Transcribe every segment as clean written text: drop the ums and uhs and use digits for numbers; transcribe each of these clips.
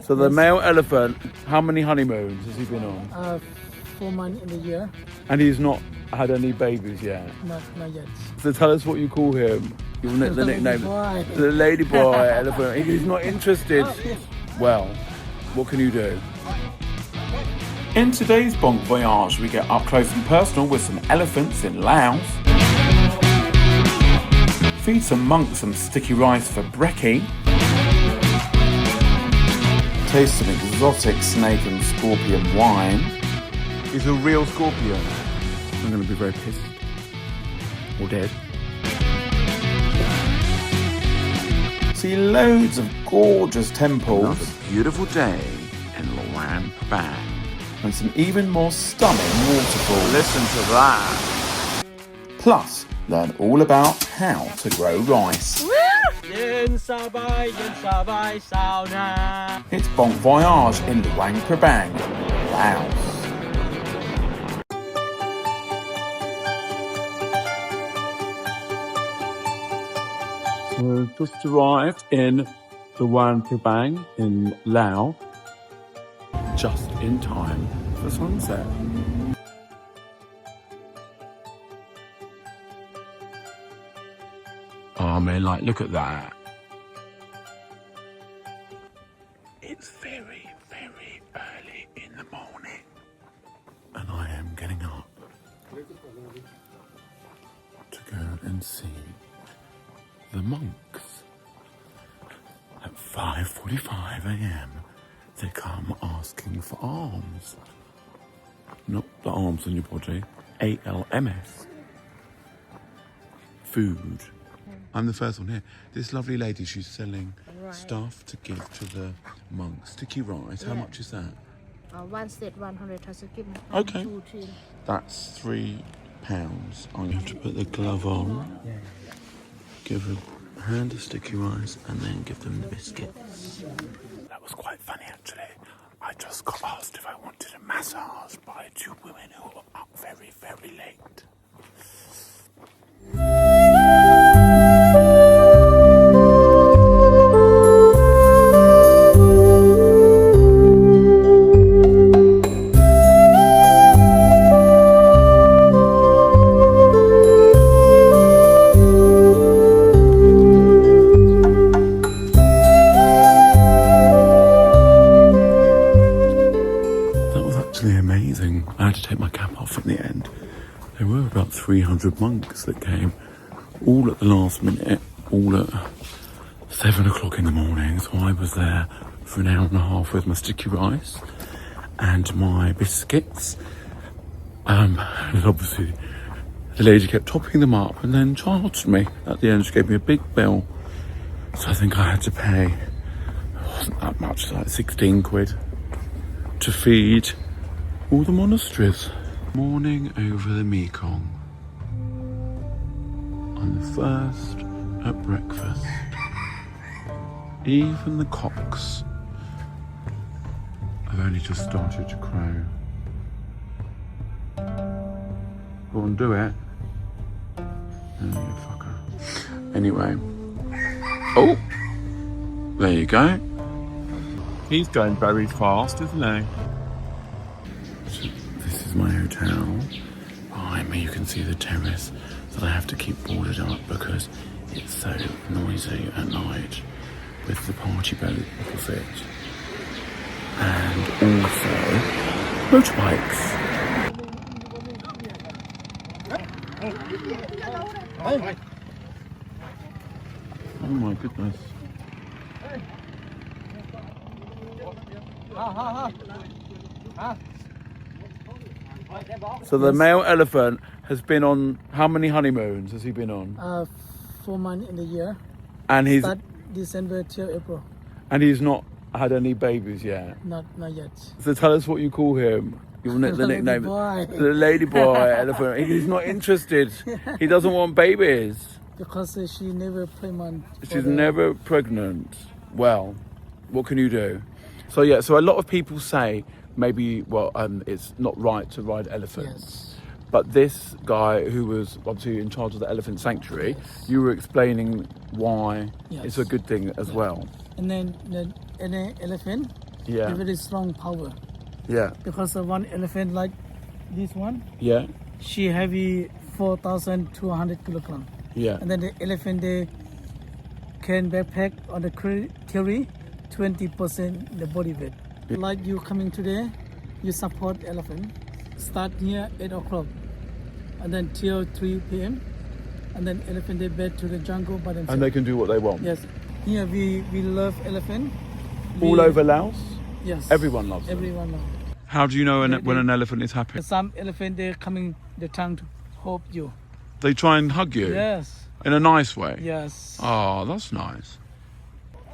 So the male elephant, how many honeymoons has he been on? 4 months in the year. And he's not had any babies yet? Not yet. So tell us what you call him. The nickname. Boy. The lady boy elephant. He's not interested. Well, what can you do? In today's Bonk Voyage, we get up close and personal with some elephants in Laos. Feed some monks some sticky rice for brekkie. Taste some exotic snake and scorpion wine. He's a real scorpion. I'm going to be very pissed. Or dead. See loads of gorgeous temples. Another beautiful day in Luang Prabang. And some even more stunning waterfalls. Listen to that. Plus, learn all about how to grow rice. It's Bonk Voyage in Luang Prabang, Laos. So just arrived in Luang Prabang in Laos, just in time for sunset. Oh man, like, look at that. It's very, very early in the morning. And I am getting up to go and see the monks. At 5:45 a.m. they come asking for alms. Not the arms on your body, ALMS. Food. I'm the first one here. This lovely lady, she's selling stuff to give to the monks. Sticky rice, how much is that? One stick, 100 tzatziki. Okay. That's £3. I have to put the glove on, give a hand of sticky rice, and then give them the biscuits. That was quite funny, actually. I just got asked if I wanted a massage by 2 women who were up very, very late. Amazing. I had to take my cap off in the end. There were about 300 monks that came, all at the last minute, all at 7 o'clock in the morning. So I was there for an hour and a half with my sticky rice and my biscuits. And obviously the lady kept topping them up and then charged me. At the end, she gave me a big bill. So I think I had to pay, it wasn't that much, like 16 quid to feed all the monasteries. Morning over the Mekong. I'm the first at breakfast. Even the cocks have only just started to crow. Go on, do it. Oh, you fucker. Anyway. Oh! There you go. He's going very fast, isn't he? This is my hotel. Behind me you can see the terrace that I have to keep boarded up because it's so noisy at night with the party boat opposite. And also motorbikes. Oh my goodness. So the male elephant has been on, how many honeymoons has he been on? 4 months in the year. And he's Start December till April. and he's not had any babies yet. Not yet. So tell us what you call him. The nickname. Boy. The lady boy elephant. He's not interested. He doesn't want babies. Because she never pregnant. She's never pregnant. Well, what can you do? So yeah, so a lot of people say maybe, well, it's not right to ride elephants. Yes. But this guy who was obviously in charge of the elephant sanctuary, you were explaining why it's a good thing as well. And then the elephant Yeah. a very strong power. Yeah. Because of one elephant like this one, Yeah. she heavy 4,200 kilogram. Yeah. And then the elephant they can backpack on the carry 20% the body weight. Like you coming today, you support elephant. Start here 8 o'clock and then till 3 p.m. And then elephant they back to the jungle by themselves. And they can do what they want. Yes. Here we love elephant. All over Laos? Yes. Everyone loves them. Everyone loves. How do you know when an elephant is happy? Some elephant they coming the tongue to hope you. They try and hug you? Yes. In a nice way? Yes. Oh, that's nice.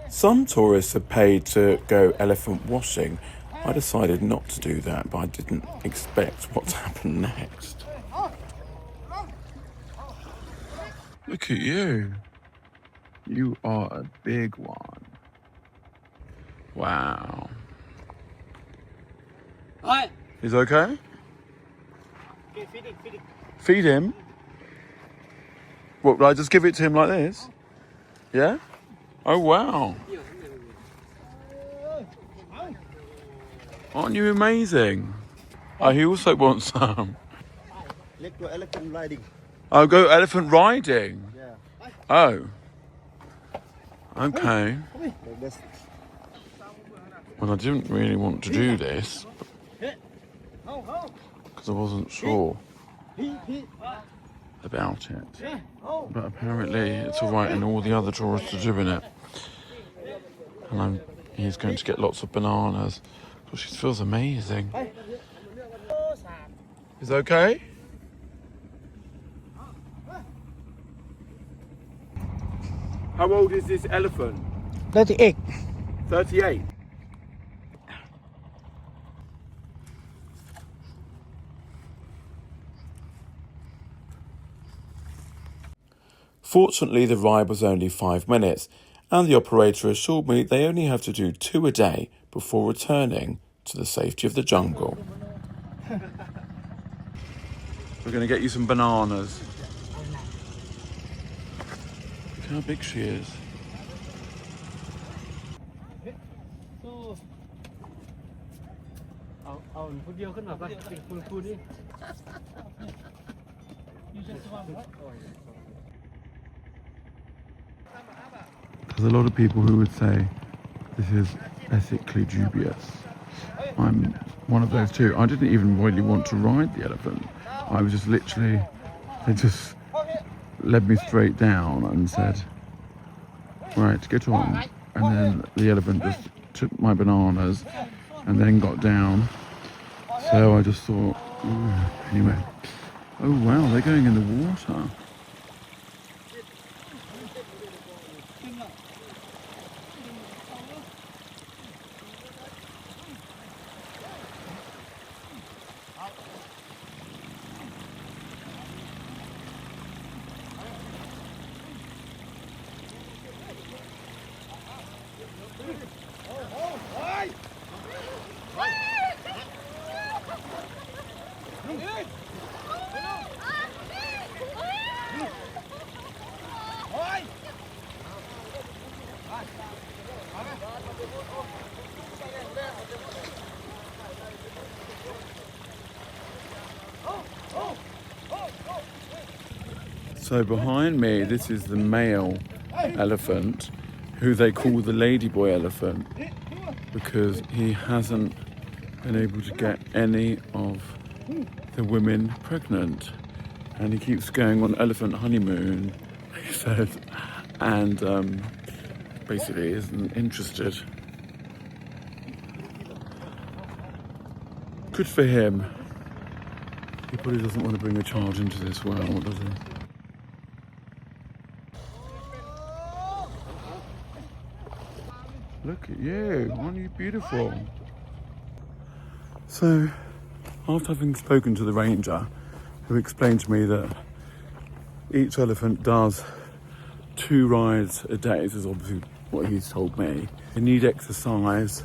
Some tourists are paid to go elephant washing. I decided not to do that, but I didn't expect what to happen next. Look at you. You are a big one. Wow. He's okay? Okay, feed it. Feed him? What, will I just give it to him like this? Yeah? Oh, wow. Aren't you amazing? Oh, he also wants some. Let's go elephant riding. I'll go elephant riding. Yeah. Oh. Okay. Like this. Well, I didn't really want to do this because I wasn't sure about it. But apparently it's all right and all the other tourists are doing it. And he's going to get lots of bananas. Gosh, she feels amazing. Is it okay? How old is this elephant? 38. 38. Fortunately, the ride was only 5 minutes, and the operator assured me they only have to do 2 a day before returning to the safety of the jungle. We're going to get you some bananas. Look how big she is. There's a lot of people who would say this is ethically dubious. I'm one of those too. I didn't even really want to ride the elephant. I was just literally, they just led me straight down and said, right, get on. And then the elephant just took my bananas and then got down. So I just thought, anyway. Oh wow, they're going in the water. So behind me, this is the male elephant, who they call the ladyboy elephant, because he hasn't been able to get any of the women pregnant. And he keeps going on elephant honeymoon, he said, and basically isn't interested. Good for him. He probably doesn't want to bring a child into this world, does he? Look at you, aren't you beautiful? So, after having spoken to the ranger, who explained to me that each elephant does 2 rides a day, this is obviously what he's told me. They need exercise,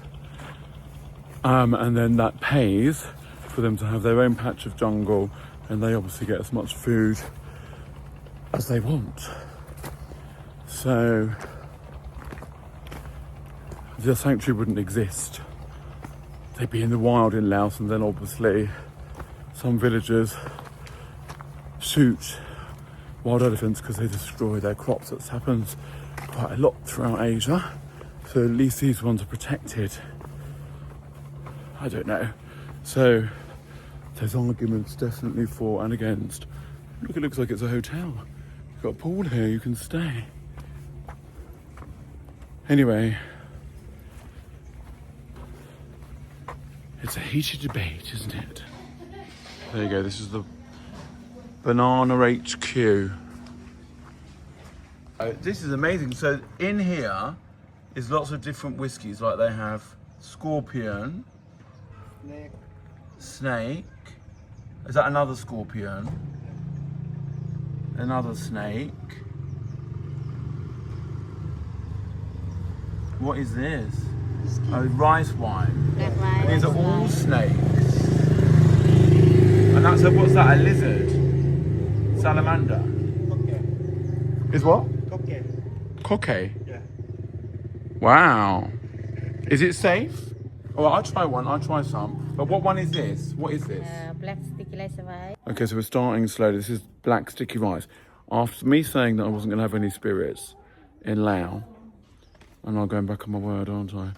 and then that pays for them to have their own patch of jungle, and they obviously get as much food as they want. So, the sanctuary wouldn't exist they'd be in the wild in Laos, and then obviously some villagers shoot wild elephants because they destroy their crops. That happens quite a lot throughout Asia. So at least these ones are protected. I don't know. So there's arguments definitely for and against. Look, it looks like it's a hotel. You've got a pool here, you can stay. Anyway, it's a heated debate, isn't it? There you go, this is the Banana HQ. This is amazing. So in here is lots of different whiskies, like they have Scorpion, Snake. Is that another Scorpion? Another Snake. What is this? Oh, rice wine. Black wine. These are all snakes. And that's what's that? A lizard? Salamander? Is what? Coque. Yeah. Wow. Is it safe? Oh, I'll try one. I'll try some. But what one is this? What is this? Black sticky rice wine. Okay, so we're starting slowly. This is black sticky rice. After me saying that I wasn't going to have any spirits in Laos, I'm now going back on my word, aren't I?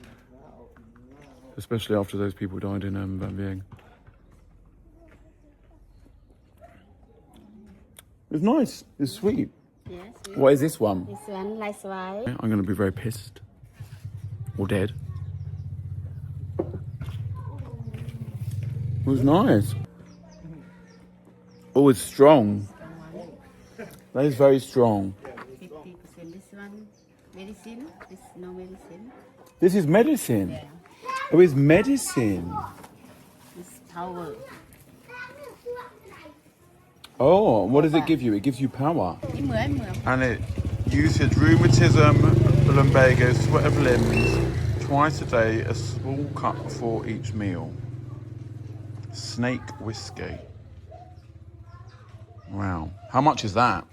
Especially after those people died in Van Vieng. It's nice. It's sweet. Yes. What is this one? This one rice wine. I'm going to be very pissed. Or dead. It was nice. Oh, it's strong. That is very strong. 50%. This one medicine. This no medicine. This is medicine. Yeah. Oh, it's medicine. This power. Oh, what does it give you? It gives you power. Mười. And it uses rheumatism, lumbago, sweat of limbs, twice a day, a small cup before each meal. Snake whiskey. Wow. How much is that?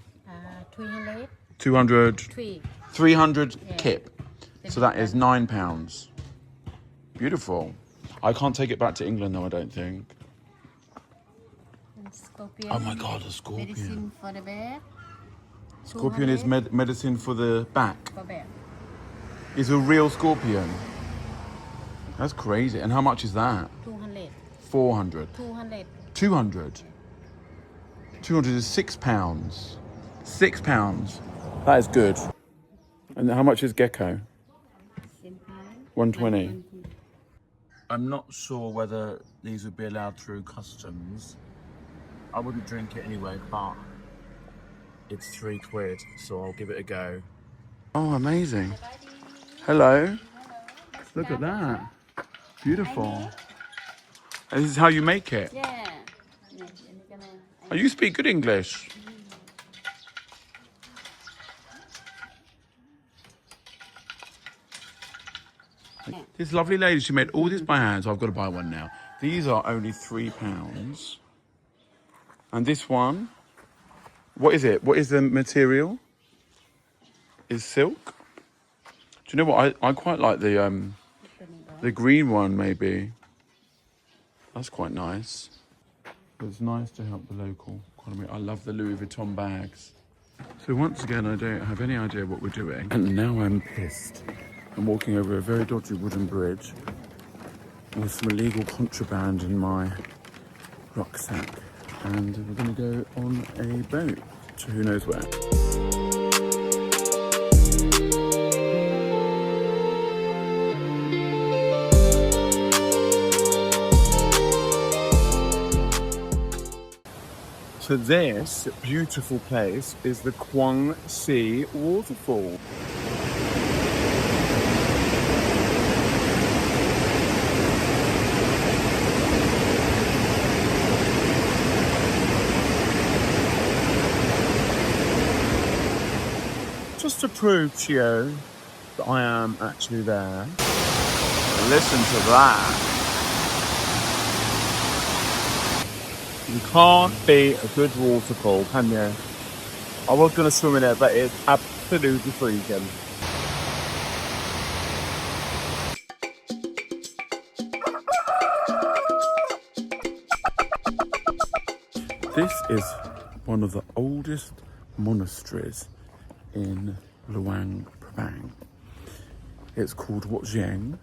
300. 200, 300 Yeah. kip. So that is £9. Beautiful. I can't take it back to England though, I don't think. And scorpion. Oh my God, a scorpion. Medicine for the bear. Scorpion is 200 medicine for the back. for bear. It's a real scorpion. That's crazy. And how much is that? 200. 400. 200. 200. 200 is £6. £6. That is good. And how much is gecko? Same price. 120. I'm not sure whether these would be allowed through customs. I wouldn't drink it anyway, but it's £3, so I'll give it a go. Oh, amazing. Hello. Look at that. Beautiful. And this is how you make it. Yeah. Oh, you speak good English. This lovely lady, she made all this by hand, so I've got to buy one now. These are only £3. And this one, what is it? What is the material? Is silk? Do you know what? I quite like the green one, maybe. That's quite nice. It's nice to help the local economy. I love the Louis Vuitton bags. So once again, I don't have any idea what we're doing. And now I'm pissed. I'm walking over a very dodgy wooden bridge with some illegal contraband in my rucksack. And we're going to go on a boat to who knows where. So this beautiful place is the Kuang Si waterfall. Just to prove to you that I am actually there. Listen to that. You can't beat a good waterfall, can you? I was going to swim in it, but it's absolutely freezing. This is one of the oldest monasteries in Luang Prabang. It's called Wat Giang.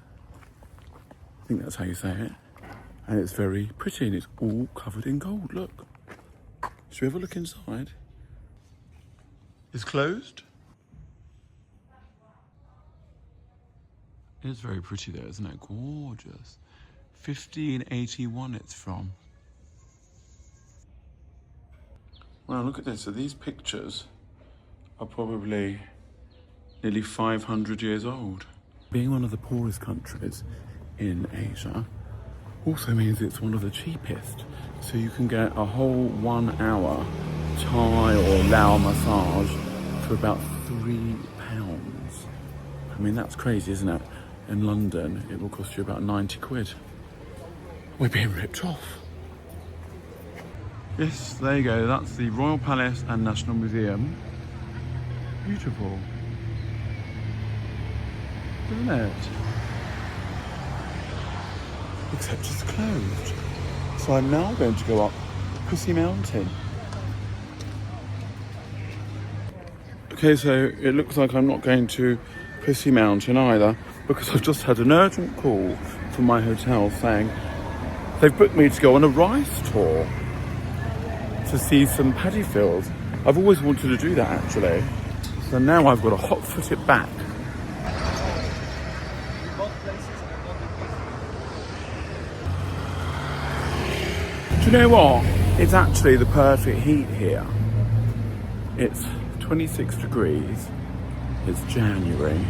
I think that's how you say it. And it's very pretty and it's all covered in gold, look. Should we have a look inside? It's closed. It's very pretty there, isn't it? Gorgeous. 1581 it's from. Wow, look at this. So these pictures are probably nearly 500 years old. Being one of the poorest countries in Asia also means it's one of the cheapest. So you can get a whole 1 hour Thai or Lao massage for about £3. I mean, that's crazy, isn't it? In London, it will cost you about 90 quid. We're being ripped off. Yes, there you go. That's the Royal Palace and National Museum. Beautiful. Isn't it? Except it's closed. So I'm now going to go up PHOUSI Mountain. Okay, so it looks like I'm not going to PHOUSI Mountain either, because I've just had an urgent call from my hotel saying they've booked me to go on a rice tour to see some paddy fields. I've always wanted to do that actually. So now I've got to hot-foot it back. Do you know what? It's actually the perfect heat here. It's 26 degrees. It's January.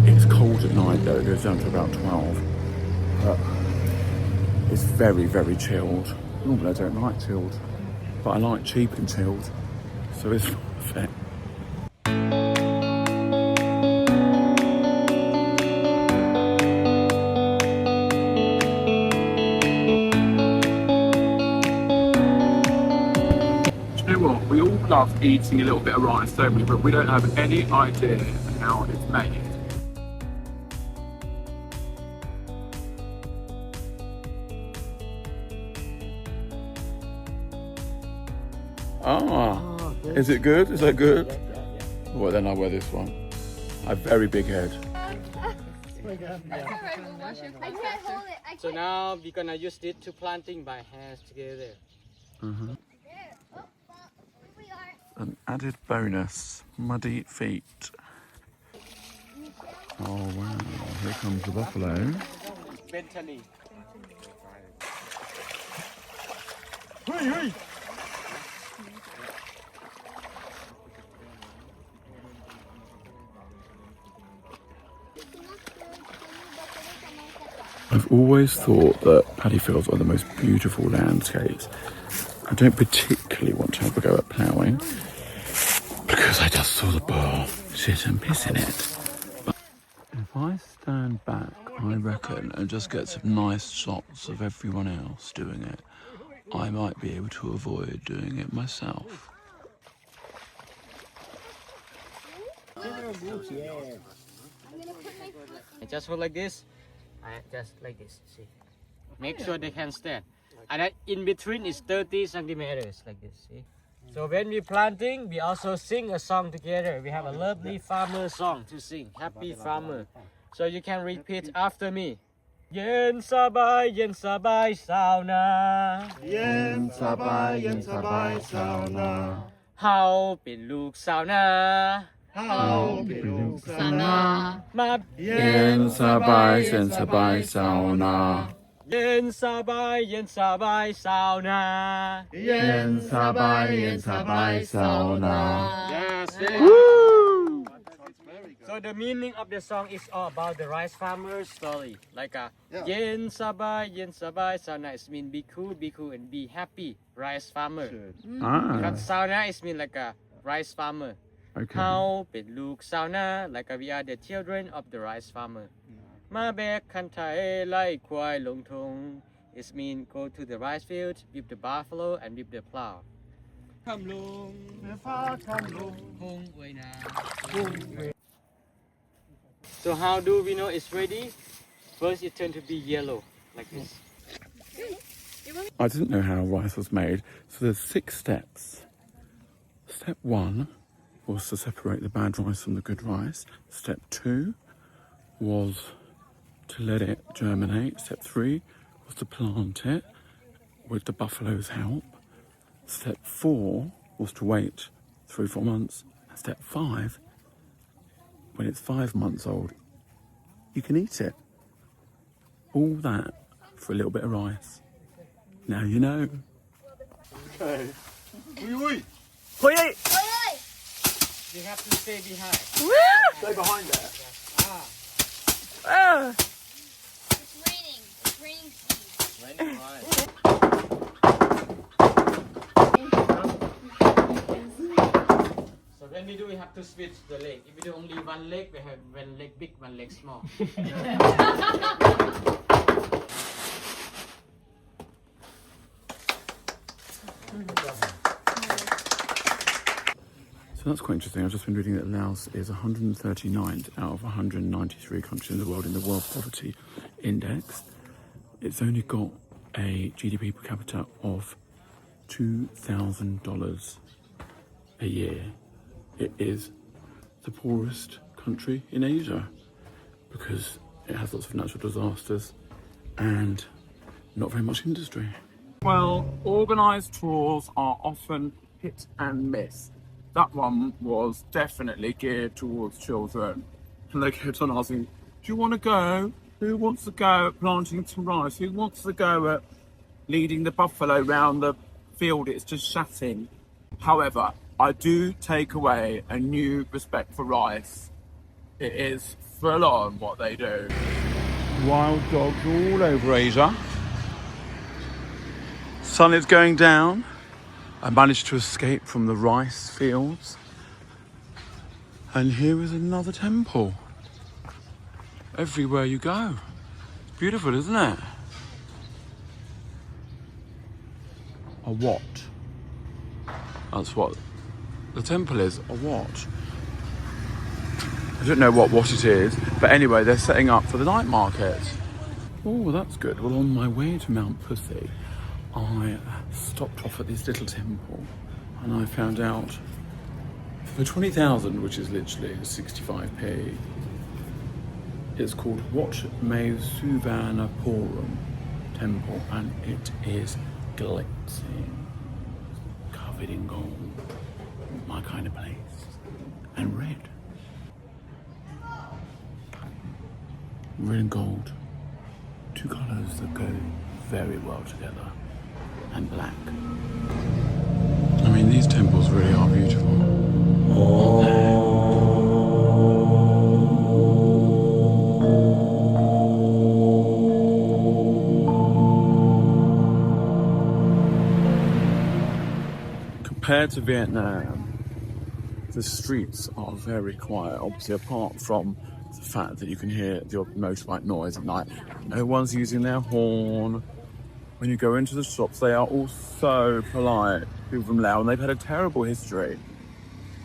It's cold at night though, it goes down to about 12. But it's very, very chilled. Normally I don't like chilled, but I like cheap and chilled, so it's perfect. Do you know what? We all love eating a little bit of rice, don't we? But we don't have any idea how it's made. Is it good? Is that good? Well, then I'll wear this one. I have a very big head. So now we're gonna use it to planting by hands together. An added bonus, muddy feet. Oh wow, here comes the buffalo. Mentally. I've always thought that paddy fields are the most beautiful landscapes. I don't particularly want to have a go at ploughing because I just saw the bull shit and piss in it. But if I stand back, I reckon, and just get some nice shots of everyone else doing it, I might be able to avoid doing it myself. Just hold like this. Just like this. See. Make sure they can stand. And then in between is 30 centimeters like this. See. So when we're planting, we also sing a song together. We have a lovely farmer song to sing. Happy farmer. So you can repeat after me. Yen sabai sao na. Yen sabai sao na. How bin look sao na. How be Sana. Ma Yen sabai sao na. yen sabai sao na. Yen sabai sao na. Yes. So the meaning of the song is all about the rice farmer's story. Like yen sabai sao na is mean be cool and be happy rice farmer. Because sao na is mean like a rice farmer. Okay. How bin look sao na, like we are the children of the rice farmer. Ma bek kan tai lai kwai long thong. It mean go to the rice field with the buffalo and with the plow. Come long, hong wei na. So how do we know it's ready? First it turns to be yellow, like this. I didn't know how rice was made, so there's 6 steps. Step 1 was to separate the bad rice from the good rice. Step 2 was to let it germinate. Step 3 was to plant it with the buffalo's help. Step 4 was to wait 3-4 months. And step 5, when it's 5 months old, you can eat it. All that for a little bit of rice. Now you know. Okay. Oi, oi. You have to stay behind. Stay behind there. It's raining. It's raining seeds. So when we do, we have to switch the leg. If we do only one leg, we have one leg big, one leg small. So that's quite interesting. I've just been reading that Laos is 139th out of 193 countries in the world in the World Poverty Index. It's only got a GDP per capita of $2,000 a year. It is the poorest country in Asia because it has lots of natural disasters and not very much industry. Well, organised tours are often hit and miss. That one was definitely geared towards children. And they kept on asking, do you want to go? Who wants to go at planting some rice? Who wants to go at leading the buffalo round the field it's just shatting? However, I do take away a new respect for rice. It is full on what they do. Wild dogs all over Asia. Sun is going down. I managed to escape from the rice fields. And here is another temple. Everywhere you go. It's beautiful, isn't it? A what? That's what the temple is, a what? I don't know what it is, but anyway, they're setting up for the night market. Oh, that's good. Well, on my way to Mount PHOUSI, I stopped off at this little temple and I found out for 20,000, which is literally 65p, it's called Wat May Suvanapuram Temple, and it is glitzing, covered in gold, my kind of place, and red. Red and gold, two colours that go very well together, and black. I mean, these temples really are beautiful. Compared to Vietnam, the streets are very quiet, obviously, apart from the fact that you can hear the odd motorbike noise at night. No one's using their horn. When you go into the shops, they are all so polite. People from Laos, and they've had a terrible history.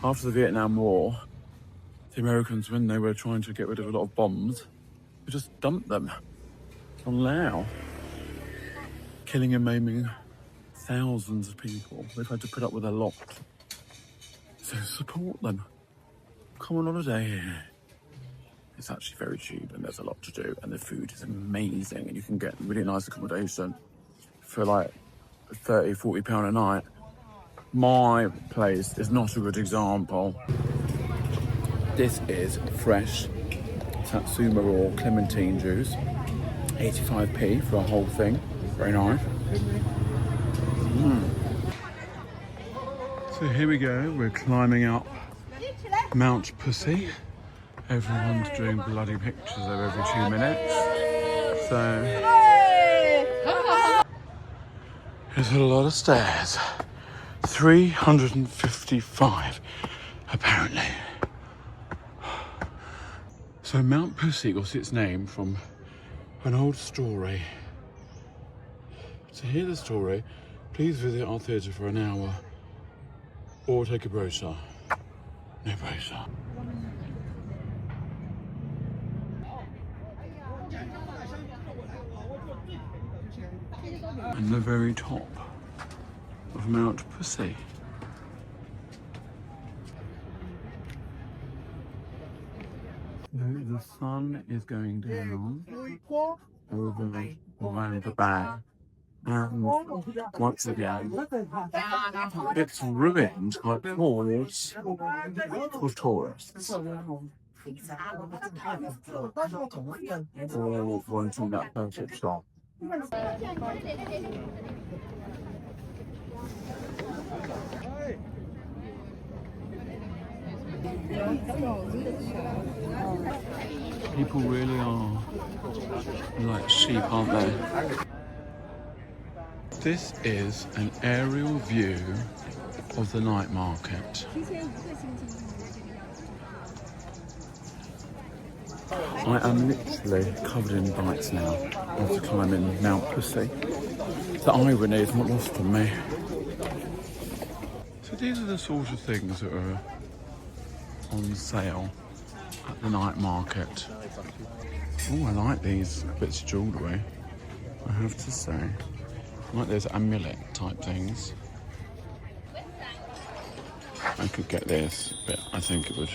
After the Vietnam War, the Americans, when they were trying to get rid of a lot of bombs, they just dumped them on Laos, killing and maiming thousands of people. They've had to put up with a lot. So support them. Come on holiday here. It's actually very cheap and there's a lot to do, and the food is amazing, and you can get really nice accommodation for like £30-40 a night. My place is not a good example. This is fresh Satsuma or clementine juice, 85p for a whole thing. Very nice. So here we go, we're climbing up Mount PHOUSI. Everyone's doing bloody pictures of every 2 minutes. So there's a lot of stairs. 355 apparently. So Mount PHOUSI got its name from an old story. To hear the story, please visit our theatre for an hour or take a brochure. No brochure. and the very top of Mount PHOUSI. The sun is going down over Luang Prabang, and once again it's ruined by tours for tourists. All wanting that perfect shot. People really are like sheep, aren't they? This is an aerial view of the night market. I am literally covered in bites now after climbing Mount PHOUSI. The irony is not lost on me. So these are the sort of things that are on sale at the night market. Oh, I like these bits of jewellery, I have to say. I like those amulet type things. I could get this, but I think it would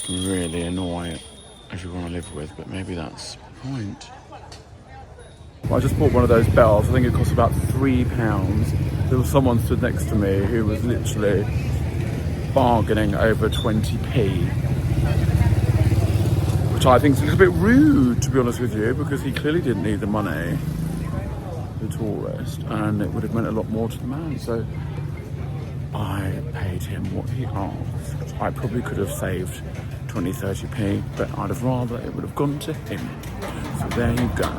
really annoy everyone I live with, but maybe that's the point. Well, I just bought one of those bells. I think it cost about £3. There was someone stood next to me who was literally bargaining over 20p, which I think is a little bit rude, to be honest with you, because he clearly didn't need the money, the tourist, and it would have meant a lot more to the man. So I paid him what he asked. I probably could have saved 20, 30p, but I'd have rather it would have gone to him. So there you go.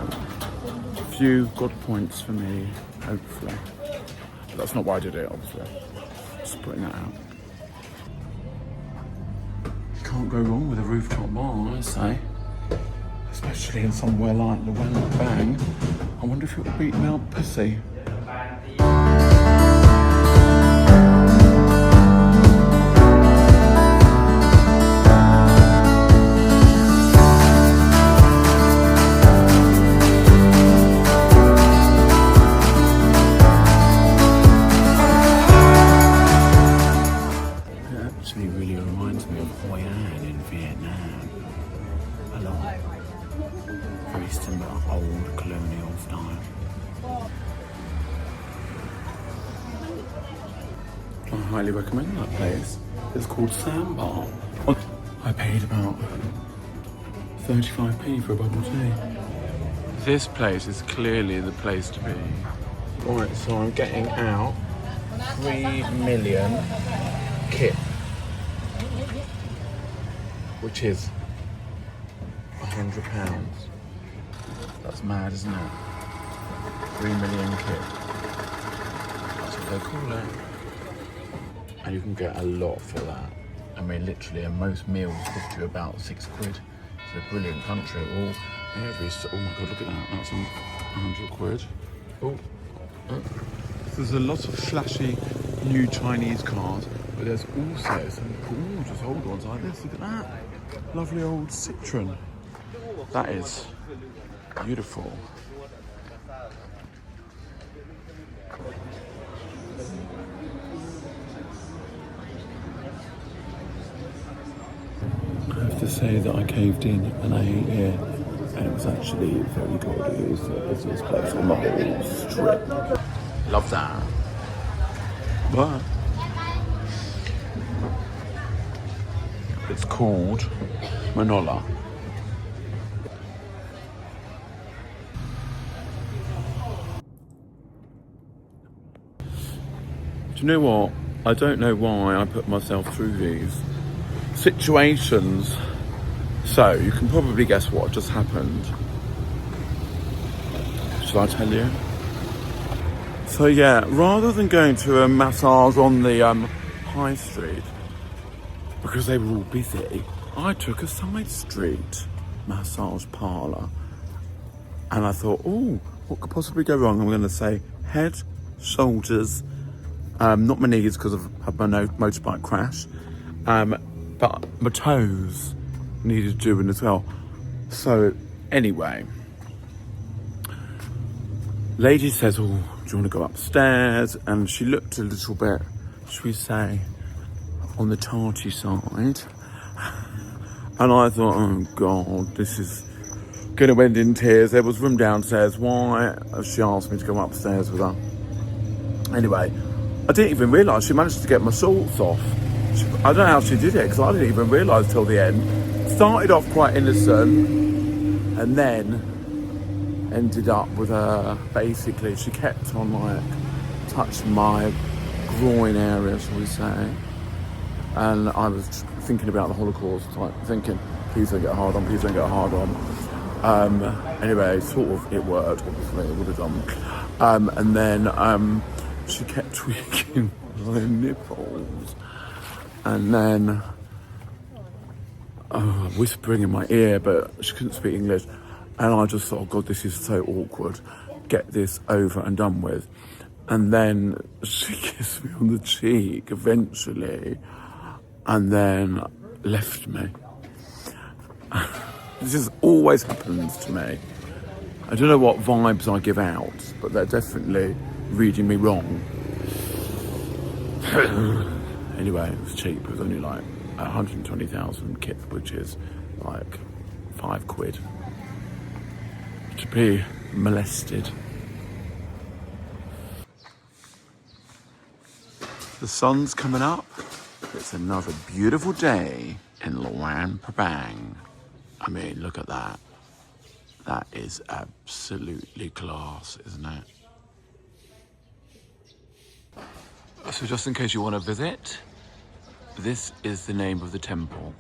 A few good points for me, hopefully. But that's not why I did it, obviously. Just putting that out. You can't go wrong with a rooftop bar, I say. Especially in somewhere like Luang Prabang. I wonder if it will beat Mount PHOUSI. Old colonial style. I highly recommend that place. It's called Sandbar. I paid about 35p for a bubble tea. This place is clearly the place to be. Right, so I'm getting out 3 million kip, which is £100. That's mad, isn't it? 3 million kip. That's what they call it. And you can get a lot for that. I mean, literally, and most meals cost you about £6. It's a brilliant country. Oh my God, look at that. That's 100 quid. Oh. There's a lot of flashy new Chinese cars, but there's also some gorgeous old ones like this. Look at that. Lovely old Citroen. That is beautiful. I have to say that I caved in and I ate here, and it was actually very good. It was a business place on the whole strip. Love that. But it's called Manola. Do you know what? I don't know why I put myself through these situations. So you can probably guess what just happened. Should I tell you? So yeah, rather than going to a massage on the high street, because they were all busy, I took a side street massage parlour. And I thought, oh, what could possibly go wrong? I'm going to say head, shoulders, not my knees because I've had my motorbike crash, but my toes needed doing as well. So anyway, Lady says, oh, do you want to go upstairs? And she looked a little bit, should we say, on the tarty side. And I thought, oh God, this is going to end in tears. There was room downstairs. Why? She asked me to go upstairs with her. Anyway, I didn't even realise she managed to get my salts off. I don't know how she did it, because I didn't even realise till the end. Started off quite innocent, and then ended up with her, basically, she kept on like touching my groin area, shall we say. And I was thinking about the Holocaust, like thinking, please don't get hard on, please don't get hard on. Anyway, sort of, it worked, obviously, it would have done. And then she kept tweaking my nipples. And then whispering in my ear, but she couldn't speak English. And I just thought, oh God, this is so awkward. Get this over and done with. And then she kissed me on the cheek eventually, and then left me. This just always happens to me. I don't know what vibes I give out, but they're definitely reading me wrong. Anyway, it was cheap. It was only like 120,000 kip, which is like £5 to be molested. The sun's coming up. It's another beautiful day in Luang Prabang. I mean, look at that. That is absolutely class, isn't it? So just in case you want to visit, this is the name of the temple.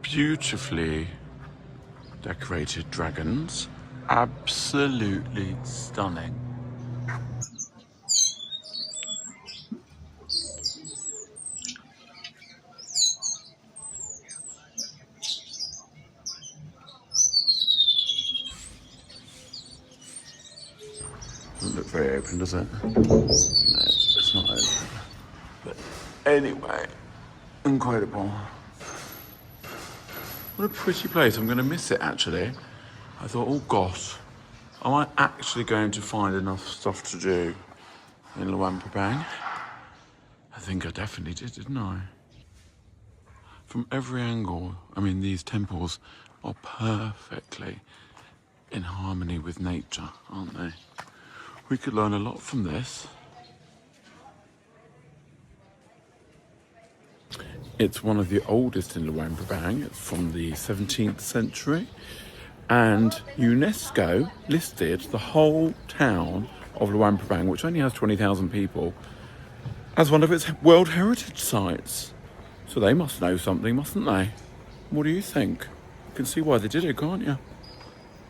Beautifully decorated dragons. Absolutely stunning. Doesn't look very open, does it? No, it's not open. But anyway, incredible. What a pretty place. I'm going to miss it, actually. I thought, oh gosh, am I actually going to find enough stuff to do in Luang Prabang? I think I definitely did, didn't I? From every angle, I mean, these temples are perfectly in harmony with nature, aren't they? We could learn a lot from this. It's one of the oldest in Luang Prabang. It's from the 17th century. And UNESCO listed the whole town of Luang Prabang, which only has 20,000 people, as one of its World Heritage Sites. So they must know something, mustn't they? What do you think? You can see why they did it, can't you?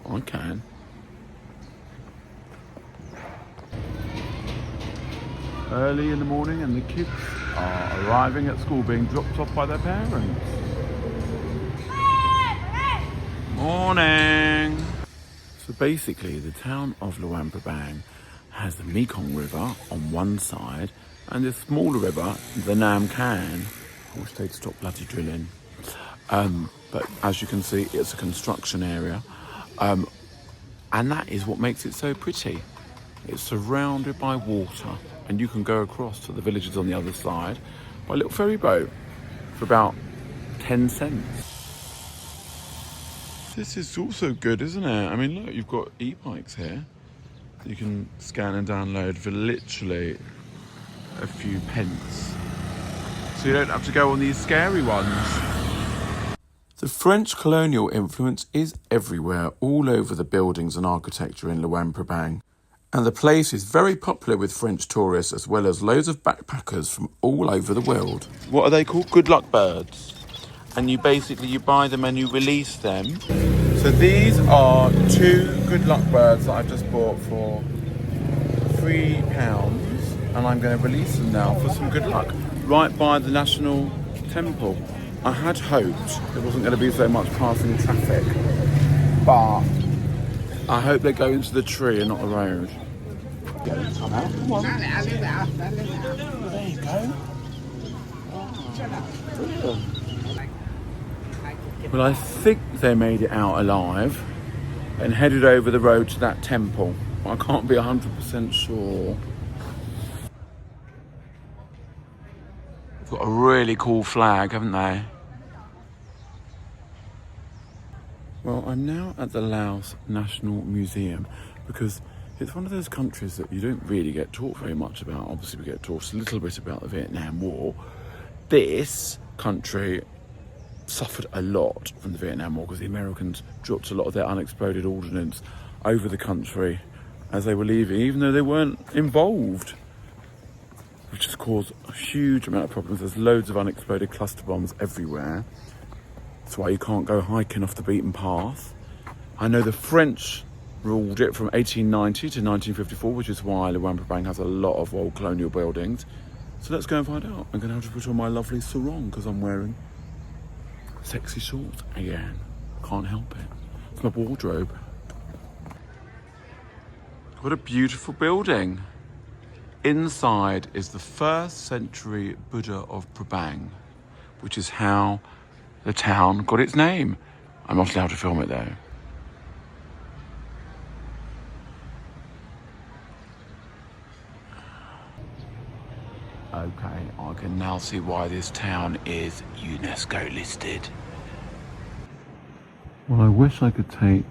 I can. Early in the morning, and the kids are arriving at school, being dropped off by their parents. Morning! So basically, the town of Luang Prabang has the Mekong River on one side, and the smaller river, the Nam Can, which they stop bloody drilling. But as you can see, it's a construction area. And that is what makes it so pretty. It's surrounded by water, and you can go across to the villages on the other side by a little ferry boat for about 10 cents. This is also good, isn't it? I mean, look, you've got e-bikes here. You can scan and download for literally a few pence. So you don't have to go on these scary ones. The French colonial influence is everywhere, all over the buildings and architecture in Luang Prabang. And the place is very popular with French tourists, as well as loads of backpackers from all over the world. What are they called? Good luck birds. And you buy them and you release them. So these are 2 good luck birds that I've just bought for £3. And I'm going to release them now for some good luck. Right by the National Temple. I had hoped there wasn't going to be so much passing traffic. But I hope they go into the tree and not the road. Come out. Come on. There you go. Oh, well, I think they made it out alive. and headed over the road to that temple. I can't be 100% sure. They've got a really cool flag, haven't they? Well, I'm now at the Laos National Museum because it's one of those countries that you don't really get taught very much about. Obviously, we get taught a little bit about the Vietnam War. This country suffered a lot from the Vietnam War because the Americans dropped a lot of their unexploded ordnance over the country as they were leaving, even though they weren't involved, which has caused a huge amount of problems. There's loads of unexploded cluster bombs everywhere. That's why you can't go hiking off the beaten path. I know the French ruled it from 1890 to 1954, which is why Luang Prabang has a lot of old colonial buildings. So let's go and find out. I'm going to have to put on my lovely sarong because I'm wearing sexy shorts again. Can't help it. It's my wardrobe. What a beautiful building. Inside is the 1st century Buddha of Prabang, which is how the town got its name. I'm not allowed to film it though. Okay, I can now see why this town is UNESCO listed. Well, I wish I could take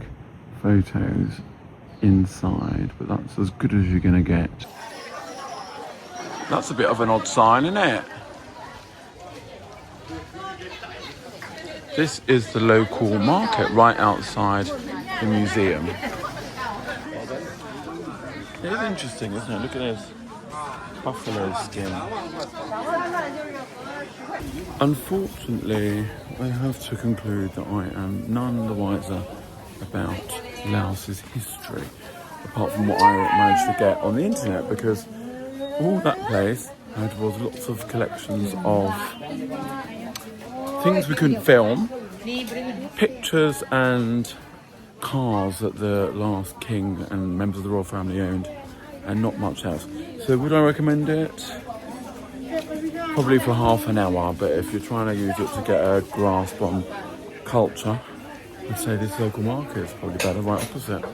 photos inside, but that's as good as you're gonna get. That's a bit of an odd sign, isn't it? This is the local market right outside the museum. It is interesting, isn't it? Look at this. Buffalo skin. Unfortunately, I have to conclude that I am none the wiser about Laos's history, apart from what I managed to get on the internet, because all that place had was lots of collections of things we couldn't film, pictures and cars that the last king and members of the royal family owned, and not much else. So would I recommend it? Probably for half an hour, but if you're trying to use it to get a grasp on culture, I'd say this local market is probably better, right opposite.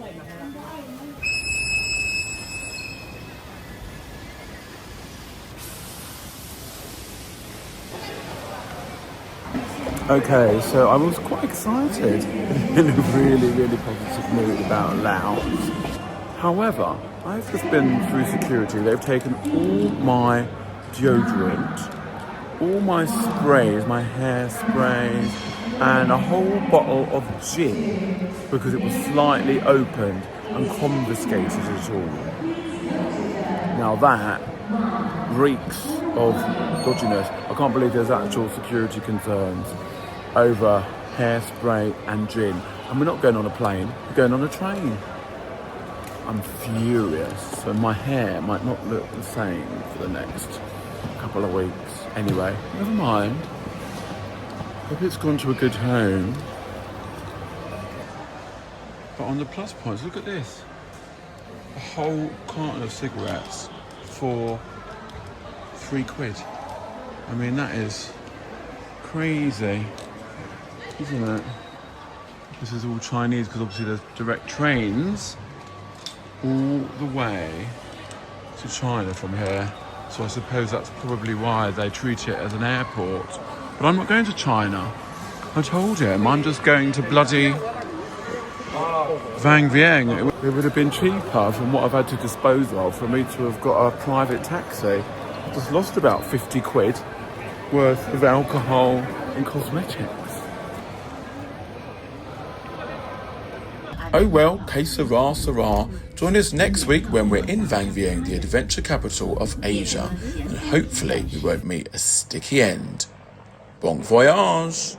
Okay, so I was quite excited in a really, really positive mood about Laos. However, I've just been through security. They've taken all my deodorant, all my sprays, my hair sprays, and a whole bottle of gin because it was slightly opened and confiscated it all. Now that reeks of dodginess. I can't believe there's actual security concerns over hairspray and gin. And we're not going on a plane, we're going on a train. I'm furious. So my hair might not look the same for the next couple of weeks. Anyway, never mind. Hope it's gone to a good home. But on the plus points, look at this. A whole carton of cigarettes for £3. I mean, that is crazy, isn't it? This is all Chinese because obviously there's direct trains all the way to China from here. So I suppose that's probably why they treat it as an airport. But I'm not going to China. I told him I'm just going to bloody Vang Vieng. It would have been cheaper from what I've had to dispose of for me to have got a private taxi. I just lost about £50 worth of alcohol and cosmetics. Oh well, que sera, sera. Join us next week when we're in Vang Vieng, the adventure capital of Asia, and hopefully we won't meet a sticky end. Bon voyage!